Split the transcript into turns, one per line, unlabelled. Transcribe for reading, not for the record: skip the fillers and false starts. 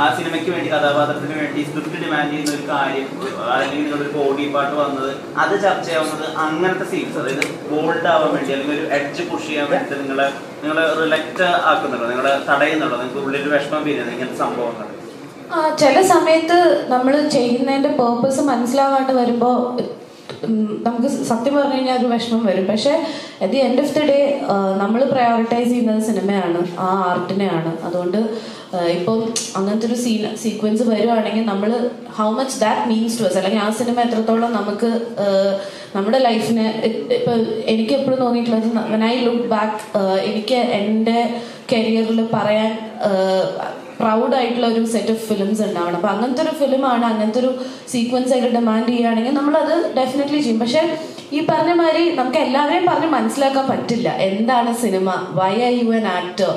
ആ സിനിമയ്ക്ക് വേണ്ടി കഥാപാത്രത്തിന് വേണ്ടി സ്ക്രിപ്റ്റ് ഡിമാൻഡ് ചെയ്യുന്ന ഒരു കാര്യം, അല്ലെങ്കിൽ നിങ്ങളൊരു ബോഡി പാർട്ട് വന്നത് അത് ചർച്ചയാവുന്നത് അങ്ങനത്തെ സീൻസ്, അതായത് ബോൾഡ് ആവാൻ വേണ്ടി അല്ലെങ്കിൽ ഒരു എഡ്ജ് പുഷ് ചെയ്യാൻ വേണ്ടിയിട്ട് നിങ്ങളെ റിലക്റ്റ് ആക്കുന്നുണ്ടോ, നിങ്ങളെ തടയുന്നുണ്ടോ, നിങ്ങൾക്ക് ഉള്ളിൽ വിഷമം വരുന്നത് ഇങ്ങനത്തെ സംഭവങ്ങൾ?
ചില സമയത്ത് നമ്മൾ ചെയ്യുന്നതിന്റെ പേർപ്പസ് മനസ്സിലാവാണ്ട് വരുമ്പോൾ നമുക്ക് സത്യം പറഞ്ഞു കഴിഞ്ഞാൽ ഒരു വിഷമം വരും. പക്ഷെ at the end of the day നമ്മൾ പ്രയോറിറ്റൈസ് ചെയ്യുന്നത് സിനിമയാണ്, ആ ആർട്ടിനെയാണ്. അതുകൊണ്ട് ഇപ്പം അങ്ങനത്തെ ഒരു സീക്വൻസ് വരുവാണെങ്കിൽ നമ്മൾ how much that means to us, അല്ലെങ്കിൽ ആ സിനിമ എത്രത്തോളം നമുക്ക് നമ്മുടെ ലൈഫിന്. ഇപ്പം എനിക്ക് എപ്പോഴും തോന്നിയിട്ടുള്ളത്, വെൻ ഐ ലുക്ക് ബാക്ക്, എനിക്ക് എൻ്റെ കരിയറിൽ പറയാൻ പ്രൗഡായിട്ടുള്ള ഒരു സെറ്റ് ഓഫ് ഫിലിംസ് ഉണ്ടാവണം. അപ്പം അങ്ങനത്തെ ഒരു ഫിലിമാണ്, അങ്ങനത്തെ ഒരു സീക്വൻസ് ആയിട്ട് ഡിമാൻഡ് ചെയ്യുകയാണെങ്കിൽ നമ്മളത് ഡെഫിനറ്റ്ലി ചെയ്യും. പക്ഷെ ഈ പറഞ്ഞ മാതിരി നമുക്ക് എല്ലാവരെയും പറഞ്ഞ് മനസ്സിലാക്കാൻ പറ്റില്ല എന്താണ് cinema, why are you an actor.